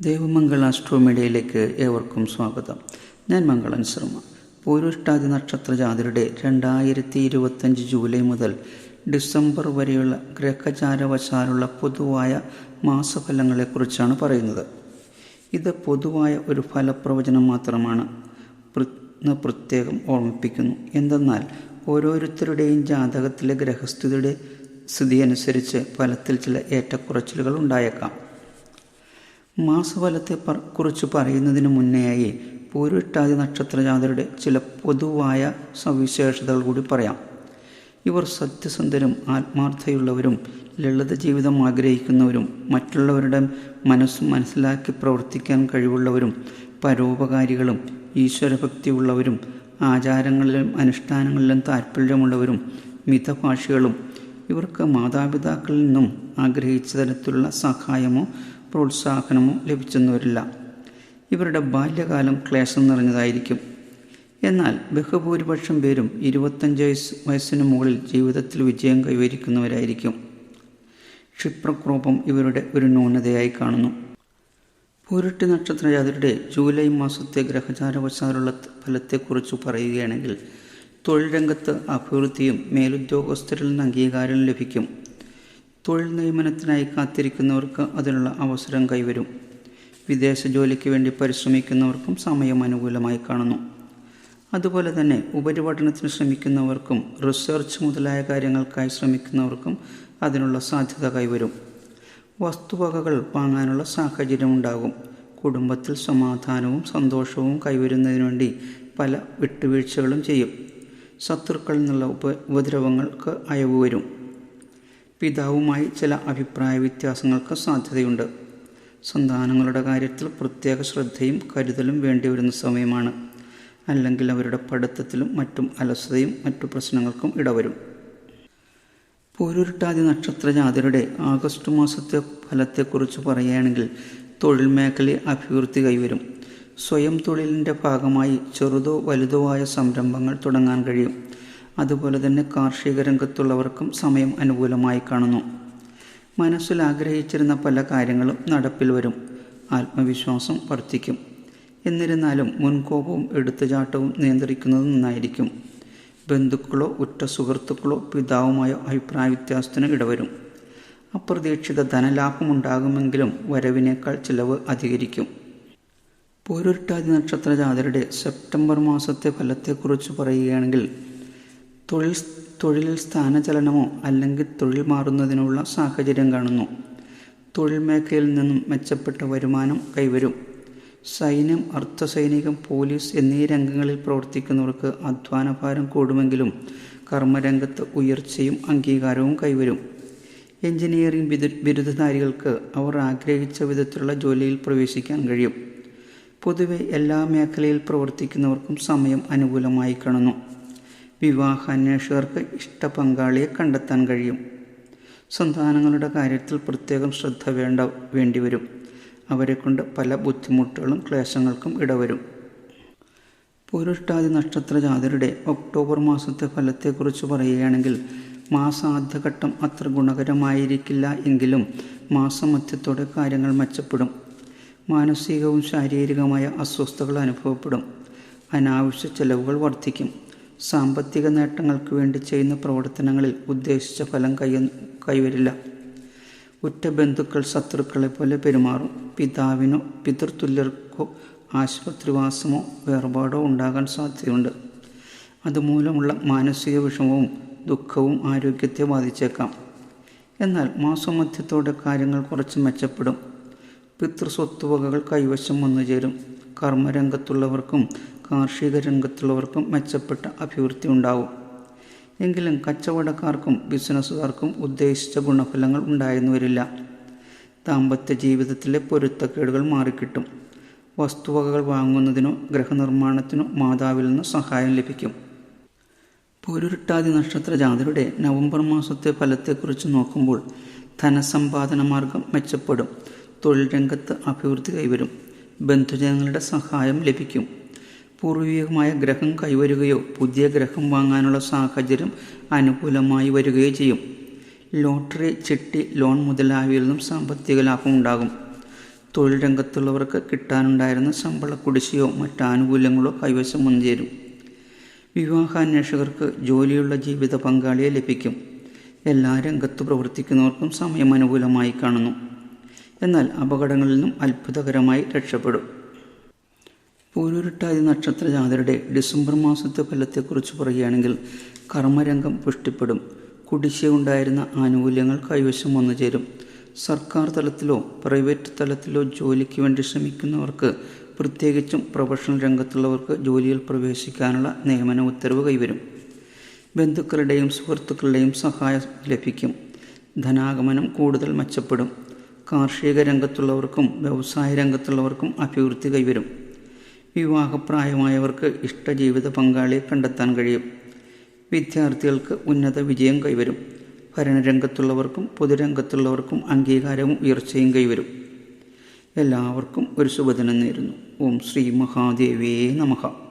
ദേവമംഗൾ ആസ്ട്രോമീഡിയയിലേക്ക് ഏവർക്കും സ്വാഗതം. ഞാൻ മംഗളൻ ശർമ്മ. പൂരുരുട്ടാതി നക്ഷത്ര ജാതരുടെ 2025 ജൂലൈ മുതൽ ഡിസംബർ വരെയുള്ള ഗ്രഹചാരവശാലുള്ള പൊതുവായ മാസഫലങ്ങളെക്കുറിച്ചാണ് പറയുന്നത്. ഇത് പൊതുവായ ഒരു ഫലപ്രവചനം മാത്രമാണ് പ്രത്യേകം ഓർമ്മിപ്പിക്കുന്നു. എന്തെന്നാൽ ഓരോരുത്തരുടെയും ജാതകത്തിലെ ഗ്രഹസ്ഥിതിയുടെ സ്ഥിതി അനുസരിച്ച് ഫലത്തിൽ ചില ഏറ്റക്കുറച്ചിലുകൾ ഉണ്ടായേക്കാം. മാസഫലത്തെ കുറിച്ച് പറയുന്നതിന് മുന്നേയായി പൂരുരുട്ടാതി നക്ഷത്രജാതരുടെ ചില പൊതുവായ സവിശേഷതകൾ കൂടി പറയാം. ഇവർ സത്യസന്ധരും ആത്മാർത്ഥതയുള്ളവരും ലളിത ജീവിതം ആഗ്രഹിക്കുന്നവരും മറ്റുള്ളവരുടെ മനസ്സ് മനസ്സിലാക്കി പ്രവർത്തിക്കാൻ കഴിവുള്ളവരും പരോപകാരികളും ഈശ്വരഭക്തിയുള്ളവരും ആചാരങ്ങളിലും അനുഷ്ഠാനങ്ങളിലും താൽപ്പര്യമുള്ളവരും മിതഭാഷികളും ഇവർക്ക് മാതാപിതാക്കളിൽ നിന്നും ആഗ്രഹിച്ച തരത്തിലുള്ള സഹായമോ പ്രോത്സാഹനമോ ലഭിച്ചെന്നവരില്ല. ഇവരുടെ ബാല്യകാലം ക്ലേശം നിറഞ്ഞതായിരിക്കും. എന്നാൽ ബഹുഭൂരിപക്ഷം പേരും 25 വയസ്സിന് മുകളിൽ ജീവിതത്തിൽ വിജയം കൈവരിക്കുന്നവരായിരിക്കും. ക്ഷിപ്രകോപം ഇവരുടെ ഒരു ന്യൂനതയായി കാണുന്നു. പൂരുരുട്ടാതി നക്ഷത്രജാതരുടെ ജൂലൈ മാസത്തെ ഗ്രഹചാരവശാലുള്ള ഫലത്തെക്കുറിച്ച് പറയുകയാണെങ്കിൽ തൊഴിൽ രംഗത്ത് അഭിവൃദ്ധിയും മേലുദ്യോഗസ്ഥരിൽ നിന്ന് അംഗീകാരം ലഭിക്കും. തൊഴിൽ നിയമനത്തിനായി കാത്തിരിക്കുന്നവർക്ക് അതിനുള്ള അവസരം കൈവരും. വിദേശ ജോലിക്ക് വേണ്ടി പരിശ്രമിക്കുന്നവർക്കും സമയം അനുകൂലമായി കാണുന്നു. അതുപോലെ തന്നെ ഉപരിപഠനത്തിന് ശ്രമിക്കുന്നവർക്കും റിസർച്ച് മുതലായ കാര്യങ്ങൾക്കായി ശ്രമിക്കുന്നവർക്കും അതിനുള്ള സാധ്യത കൈവരും. വസ്തുവകകൾ വാങ്ങാനുള്ള സാഹചര്യമുണ്ടാകും. കുടുംബത്തിൽ സമാധാനവും സന്തോഷവും കൈവരുന്നതിനു വേണ്ടി പല വിട്ടുവീഴ്ചകളും ചെയ്യും. ശത്രുക്കളിൽ നിന്നുള്ള ഉപദ്രവങ്ങൾക്ക് അയവ് വരും. പിതാവുമായി ചില അഭിപ്രായ വ്യത്യാസങ്ങൾക്ക് സാധ്യതയുണ്ട്. സന്താനങ്ങളുടെ കാര്യത്തിൽ പ്രത്യേക ശ്രദ്ധയും കരുതലും വേണ്ടിവരുന്ന സമയമാണ്. അല്ലെങ്കിൽ അവരുടെ പഠിത്തത്തിലും മറ്റും അലസതയും മറ്റു പ്രശ്നങ്ങൾക്കും ഇടവരും. പൂരുരുട്ടാതി നക്ഷത്രജാതരുടെ ആഗസ്റ്റ് മാസത്തെ ഫലത്തെക്കുറിച്ച് പറയുകയാണെങ്കിൽ തൊഴിൽ മേഖലയിൽ അഭിവൃദ്ധി കൈവരും. സ്വയം തൊഴിലിൻ്റെ ഭാഗമായി ചെറുതോ വലുതോ ആയ സംരംഭങ്ങൾ തുടങ്ങാൻ കഴിയും. അതുപോലെ തന്നെ കാർഷിക രംഗത്തുള്ളവർക്കും സമയം അനുകൂലമായി കാണുന്നു. മനസ്സിൽ ആഗ്രഹിച്ചിരുന്ന പല കാര്യങ്ങളും നടപ്പിൽ വരും. ആത്മവിശ്വാസം വർദ്ധിക്കും. എന്നിരുന്നാലും മുൻകോപവും എടുത്തുചാട്ടവും നിയന്ത്രിക്കുന്നത് നന്നായിരിക്കും. ബന്ധുക്കളോ ഉറ്റ സുഹൃത്തുക്കളോ പിതാവുമായോ അഭിപ്രായ വ്യത്യാസത്തിന് ഇടവരും. അപ്രതീക്ഷിത ധനലാഭമുണ്ടാകുമെങ്കിലും വരവിനേക്കാൾ ചിലവ് അധികരിക്കും. പൂരുരുട്ടാതി നക്ഷത്രജാതരുടെ സെപ്റ്റംബർ മാസത്തെ ഫലത്തെക്കുറിച്ച് പറയുകയാണെങ്കിൽ തൊഴിലിൽ സ്ഥാനചലനമോ അല്ലെങ്കിൽ തൊഴിൽ മാറുന്നതിനുള്ള സാഹചര്യം കാണുന്നു. തൊഴിൽ മേഖലയിൽ നിന്നും മെച്ചപ്പെട്ട വരുമാനം കൈവരും. സൈന്യം, അർദ്ധസൈനികം, പോലീസ് എന്നീ രംഗങ്ങളിൽ പ്രവർത്തിക്കുന്നവർക്ക് അധ്വാനഭാരം കൂടുമെങ്കിലും കർമ്മരംഗത്ത് ഉയർച്ചയും അംഗീകാരവും കൈവരും. എഞ്ചിനീയറിംഗ് ബിരുദധാരികൾക്ക് അവർ ആഗ്രഹിച്ച വിധത്തിലുള്ള ജോലിയിൽ പ്രവേശിക്കാൻ കഴിയും. പൊതുവെ എല്ലാ മേഖലയിൽ പ്രവർത്തിക്കുന്നവർക്കും സമയം അനുകൂലമായി കാണുന്നു. വിവാഹാന്വേഷകർക്ക് ഇഷ്ട പങ്കാളിയെ കണ്ടെത്താൻ കഴിയും. സന്താനങ്ങളുടെ കാര്യത്തിൽ പ്രത്യേകം ശ്രദ്ധ വേണ്ടിവരും. അവരെ കൊണ്ട് പല ബുദ്ധിമുട്ടുകളും ക്ലേശങ്ങൾക്കും ഇടവരും. പൂരുരുട്ടാതി നക്ഷത്രജാതരുടെ ഒക്ടോബർ മാസത്തെ ഫലത്തെക്കുറിച്ച് പറയുകയാണെങ്കിൽ മാസാദ്യഘട്ടം അത്ര ഗുണകരമായിരിക്കില്ല എങ്കിലും മാസമധ്യത്തോടെ കാര്യങ്ങൾ മെച്ചപ്പെടും. മാനസികവും ശാരീരികമായ അസ്വസ്ഥതകൾ അനുഭവപ്പെടും. അനാവശ്യ ചെലവുകൾ വർദ്ധിക്കും. സാമ്പത്തിക നേട്ടങ്ങൾക്ക് വേണ്ടി ചെയ്യുന്ന പ്രവർത്തനങ്ങളിൽ ഉദ്ദേശിച്ച ഫലം കൈവരില്ല. ഉറ്റ ബന്ധുക്കൾ ശത്രുക്കളെ പോലെ പെരുമാറും. പിതാവിനോ പിതൃതുല്യർക്കോ ആശുപത്രിവാസമോ വേർപാടോ ഉണ്ടാകാൻ സാധ്യതയുണ്ട്. അതുമൂലമുള്ള മാനസിക വിഷമവും ദുഃഖവും ആരോഗ്യത്തെ ബാധിച്ചേക്കാം. എന്നാൽ മാസമധ്യത്തോടെ കാര്യങ്ങൾ കുറച്ച് മെച്ചപ്പെടും. പിതൃസ്വത്തുവകകൾ കൈവശം വന്നു ചേരും. കർമ്മരംഗത്തുള്ളവർക്കും കാർഷിക രംഗത്തുള്ളവർക്കും മെച്ചപ്പെട്ട അഭിവൃദ്ധി ഉണ്ടാവും. എങ്കിലും കച്ചവടക്കാർക്കും ബിസിനസ്സുകാർക്കും ഉദ്ദേശിച്ച ഗുണഫലങ്ങൾ ഉണ്ടായെന്ന് വരില്ല. ദാമ്പത്യ ജീവിതത്തിലെ പൊരുത്തക്കേടുകൾ മാറിക്കിട്ടും. വസ്തുവകകൾ വാങ്ങുന്നതിനോ ഗൃഹനിർമ്മാണത്തിനോ മാതാവിൽ നിന്ന് സഹായം ലഭിക്കും. പൂരുരുട്ടാതി നക്ഷത്രജാതരുടെ നവംബർ മാസത്തെ ഫലത്തെക്കുറിച്ച് നോക്കുമ്പോൾ ധനസമ്പാദന മാർഗം മെച്ചപ്പെടും. തൊഴിൽ രംഗത്ത് അഭിവൃദ്ധി കൈവരും. ബന്ധുജനങ്ങളുടെ സഹായം ലഭിക്കും. പൂർവികമായ ഗ്രഹം കൈവരുകയോ പുതിയ ഗ്രഹം വാങ്ങാനുള്ള സാഹചര്യം അനുകൂലമായി വരികയോ ചെയ്യും. ലോട്ടറി, ചിട്ടി, ലോൺ മുതലായവയിൽ നിന്നും സാമ്പത്തിക ലാഭം ഉണ്ടാകും. തൊഴിൽ രംഗത്തുള്ളവർക്ക് കിട്ടാനുണ്ടായിരുന്ന ശമ്പള കുടിശ്ശികയോ മറ്റാനുകൂല്യങ്ങളോ കൈവശം വന്നു ചേരും. വിവാഹാന്വേഷകർക്ക് ജോലിയുള്ള ജീവിത പങ്കാളിയെ ലഭിക്കും. എല്ലാ രംഗത്തു പ്രവർത്തിക്കുന്നവർക്കും സമയം അനുകൂലമായി കാണുന്നു. എന്നാൽ അപകടങ്ങളിൽ നിന്നും അത്ഭുതകരമായി രക്ഷപ്പെടും. പൂരുരുട്ടാതി നക്ഷത്ര ജാതരുടെ ഡിസംബർ മാസത്തെ ഫലത്തെക്കുറിച്ച് പറയുകയാണെങ്കിൽ കർമ്മരംഗം പുഷ്ടിപ്പെടും. കുടിശ്ശിക ഉണ്ടായിരുന്ന ആനുകൂല്യങ്ങൾ കൈവശം വന്നു ചേരും. സർക്കാർ തലത്തിലോ പ്രൈവറ്റ് തലത്തിലോ ജോലിക്ക് വേണ്ടി ശ്രമിക്കുന്നവർക്ക്, പ്രത്യേകിച്ചും പ്രൊഫഷണൽ രംഗത്തുള്ളവർക്ക് ജോലിയിൽ പ്രവേശിക്കാനുള്ള നിയമന ഉത്തരവ് കൈവരും. ബന്ധുക്കളുടെയും സുഹൃത്തുക്കളുടെയും സഹായം ലഭിക്കും. ധനാഗമനം കൂടുതൽ മെച്ചപ്പെടും. കാർഷിക രംഗത്തുള്ളവർക്കും വ്യവസായ രംഗത്തുള്ളവർക്കും അഭിവൃദ്ധി കൈവരും. വിവാഹപ്രായമായവർക്ക് ഇഷ്ടജീവിത പങ്കാളിയെ കണ്ടെത്താൻ കഴിയും. വിദ്യാർത്ഥികൾക്ക് ഉന്നത വിജയം കൈവരും. ഭരണരംഗത്തുള്ളവർക്കും പൊതുരംഗത്തുള്ളവർക്കും അംഗീകാരവും ഉയർച്ചയും കൈവരും. എല്ലാവർക്കും ഒരു ശുഭദിനം നേരുന്നു. ഓം ശ്രീ മഹാദേവേ നമഃ.